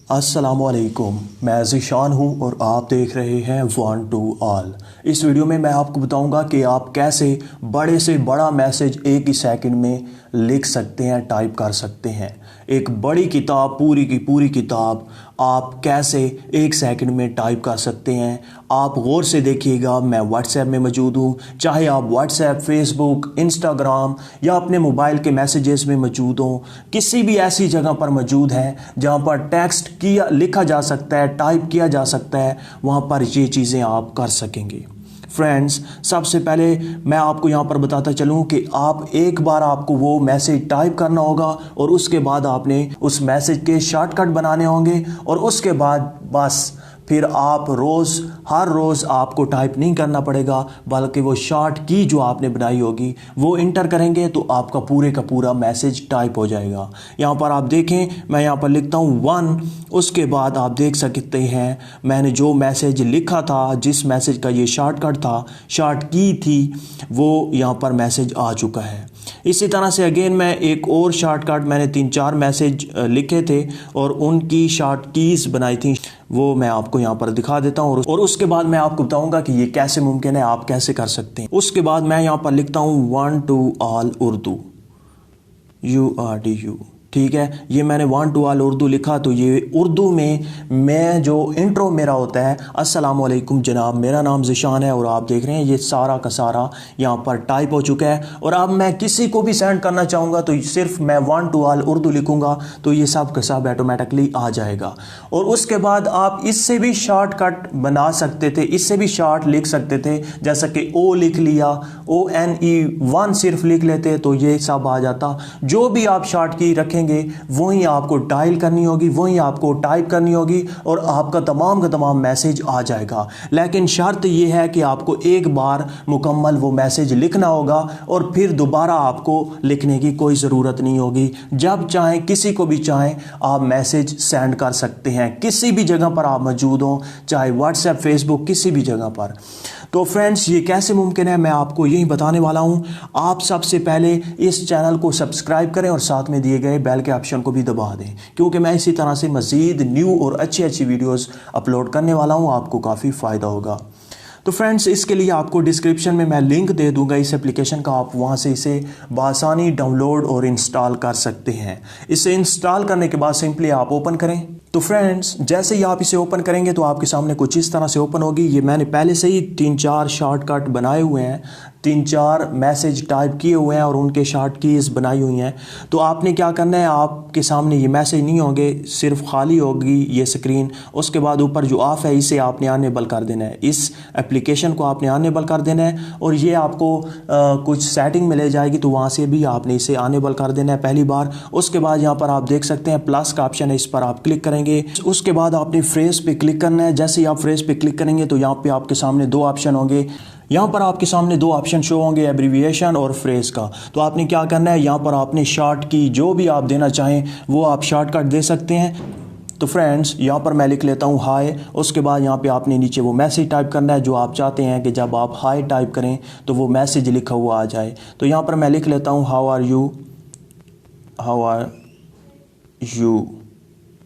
अस्सलामुअलैकुम, मैं ज़ीशान हूँ और आप देख रहे हैं वन टू ऑल। इस वीडियो में मैं आपको बताऊंगा कि आप कैसे बड़े से बड़ा मैसेज एक ही सेकंड में लिख सकते हैं, टाइप कर सकते हैं। एक बड़ी किताब, पूरी की पूरी किताब आप कैसे एक सेकंड में टाइप कर सकते हैं। आप गौर से देखिएगा, मैं व्हाट्सएप में मौजूद हूँ। चाहे आप व्हाट्सएप, फेसबुक, इंस्टाग्राम या अपने मोबाइल के मैसेजेस में मौजूद हों, किसी भी ऐसी जगह पर मौजूद हैं जहाँ पर टेक्स्ट किया लिखा जा सकता है, टाइप किया जा सकता है, वहाँ पर ये चीज़ें आप कर सकेंगे। फ्रेंड्स, सबसे पहले मैं आपको यहाँ पर बताता चलूँ कि आप एक बार आपको वो मैसेज टाइप करना होगा और उसके बाद आपने उस मैसेज के शॉर्टकट बनाने होंगे और उसके बाद बस फिर आप हर रोज़ आपको टाइप नहीं करना पड़ेगा, बल्कि वो शॉर्ट की जो आपने बनाई होगी वो इंटर करेंगे तो आपका पूरे का पूरा मैसेज टाइप हो जाएगा। यहाँ पर आप देखें, मैं यहाँ पर लिखता हूँ 1, उसके बाद आप देख सकते हैं मैंने जो मैसेज लिखा था, जिस मैसेज का ये शॉर्टकट था, शॉर्ट की थी, वो यहाँ पर मैसेज आ चुका है। इसी तरह से अगेन मैं एक और शॉर्टकट, मैंने 3-4 मैसेज लिखे थे और उनकी शॉर्ट कीज़ बनाई थी, वो मैं आपको यहाँ पर दिखा देता हूँ और उसके बाद मैं आपको बताऊंगा कि ये कैसे मुमकिन है, आप कैसे कर सकते हैं। उसके बाद मैं यहाँ पर लिखता हूँ 1 टू ऑल उर्दू, URDU, ठीक है। ये मैंने 1 टू ऑल उर्दू लिखा, तो ये उर्दू में मैं जो इंट्रो मेरा होता है, अस्सलामुअलैकुम जनाब, मेरा नाम ज़ीशान है और आप देख रहे हैं ये सारा का सारा यहाँ पर टाइप हो चुका है। और अब मैं किसी को भी सेंड करना चाहूँगा तो सिर्फ मैं 1 टू ऑल उर्दू लिखूँगा तो ये सब का सब ऑटोमेटिकली आ जाएगा। और उसके बाद आप इससे भी शॉर्टकट बना सकते थे, इससे भी शॉर्ट लिख सकते थे, जैसा कि O लिख लिया, ONE 1 सिर्फ लिख लेते तो ये सब आ जाता। जो भी आप शॉर्ट की रखें वही आपको डायल करनी होगी, वही आपको टाइप करनी होगी और आपका तमाम का तमाम मैसेज आ जाएगा। लेकिन शर्त यह है कि आपको एक बार मुकम्मल वो मैसेज लिखना होगा और फिर दोबारा आपको लिखने की कोई ज़रूरत नहीं होगी। जब चाहें, किसी को भी चाहें, आप मैसेज सेंड कर सकते हैं, किसी भी जगह पर आप मौजूद हों, चाहे व्हाट्सएप, फेसबुक, किसी भी जगह पर। तो फ्रेंड्स, ये कैसे मुमकिन है मैं आपको यही बताने वाला हूँ। आप सबसे पहले इस चैनल को सब्सक्राइब करें और साथ में दिए गए बेल के ऑप्शन को भी दबा दें, क्योंकि मैं इसी तरह से मज़ीद न्यू और अच्छी वीडियोस अपलोड करने वाला हूँ, आपको काफ़ी फ़ायदा होगा। तो फ्रेंड्स, इसके लिए आपको डिस्क्रिप्शन में मैं लिंक दे दूंगा इस एप्लीकेशन का, आप वहां से इसे बआसानी डाउनलोड और इंस्टॉल कर सकते हैं। इसे इंस्टॉल करने के बाद सिंपली आप ओपन करें। तो फ्रेंड्स, जैसे ही आप इसे ओपन करेंगे तो आपके सामने कुछ इस तरह से ओपन होगी। ये मैंने पहले से ही 3-4 शॉर्टकट बनाए हुए हैं, 3-4 मैसेज टाइप किए हुए हैं और उनके शॉर्ट कीज़ बनाई हुई हैं। तो आपने क्या करना है, आपके सामने ये मैसेज नहीं होंगे, सिर्फ खाली होगी ये स्क्रीन। उसके बाद ऊपर जो ऑफ है इसे आपने अनेबल कर देना है, इस एप्लीकेशन को आपने अनेबल कर देना है और ये आपको कुछ सेटिंग में ले जाएगी, तो वहाँ से भी आपने इसे अनेबल कर देना है पहली बार। उसके बाद यहाँ पर आप देख सकते हैं प्लस का ऑप्शन है, इस पर आप क्लिक करेंगे। उसके बाद आपने फ्रेज पे क्लिक करना है। जैसे ही आप फ्रेज पे क्लिक करेंगे तो यहाँ पे आपके सामने 2 ऑप्शन होंगे। यहाँ पर आपके सामने 2 ऑप्शन शो होंगे, एब्रीविएशन और फ्रेज का। तो आपने क्या करना है, यहाँ पर आपने शॉर्ट की जो भी आप देना चाहें वो आप शॉर्टकट दे सकते हैं। तो फ्रेंड्स, यहाँ पर मैं लिख लेता हूँ हाय। उसके बाद यहाँ पे आपने नीचे वो मैसेज टाइप करना है जो आप चाहते हैं कि जब आप हाय टाइप करें तो वो मैसेज लिखा हुआ आ जाए। तो यहाँ पर मैं लिख लेता हूँ हाउ आर यू।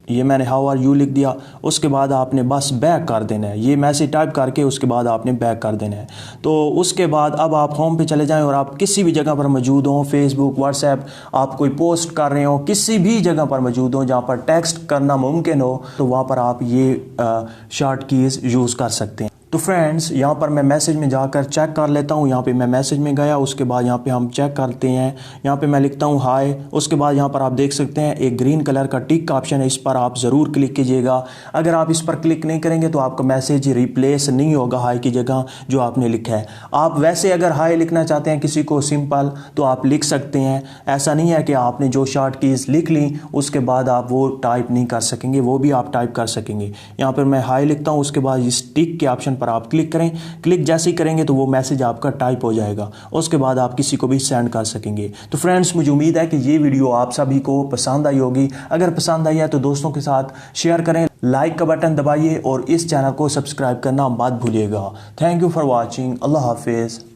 ये मैंने हाउ आर यू लिख दिया। उसके बाद आपने बस बैक कर देना है, ये मैसेज टाइप करके उसके बाद आपने बैक कर देना है। तो उसके बाद अब आप होम पे चले जाएं और आप किसी भी जगह पर मौजूद हों, फेसबुक, व्हाट्सएप, आप कोई पोस्ट कर रहे हो, किसी भी जगह पर मौजूद हों जहाँ पर टेक्स्ट करना मुमकिन हो, तो वहाँ पर आप ये शॉर्ट कीज़ यूज़ कर सकते हैं। तो फ्रेंड्स, यहाँ पर मैं मैसेज में जाकर चेक कर लेता हूँ। यहाँ पे मैं मैसेज में गया, उसके बाद यहाँ पे हम चेक करते हैं। यहाँ पे मैं लिखता हूँ हाय। उसके बाद यहाँ पर आप देख सकते हैं एक ग्रीन कलर का टिक का ऑप्शन है, इस पर आप ज़रूर क्लिक कीजिएगा। अगर आप इस पर क्लिक नहीं करेंगे तो आपका मैसेज रिप्लेस नहीं होगा हाय की जगह जो आपने लिखा है। आप वैसे अगर हाय लिखना चाहते हैं किसी को सिंपल तो आप लिख सकते हैं। ऐसा नहीं है कि आपने जो शॉर्ट कीज़ लिख ली उसके बाद आप वो टाइप नहीं कर सकेंगे, वो भी आप टाइप कर सकेंगे। यहाँ पर मैं हाय लिखता हूँ, उसके बाद इस टिक के ऑप्शन पर आप क्लिक करें। क्लिक जैसे ही करेंगे तो वो मैसेज आपका टाइप हो जाएगा। उसके बाद आप किसी को भी सेंड कर सकेंगे। तो फ्रेंड्स, मुझे उम्मीद है कि ये वीडियो आप सभी को पसंद आई होगी। अगर पसंद आई है तो दोस्तों के साथ शेयर करें, लाइक का बटन दबाइए और इस चैनल को सब्सक्राइब करना मत भूलिएगा। Thank you for watching. अल्लाह हाफिज़।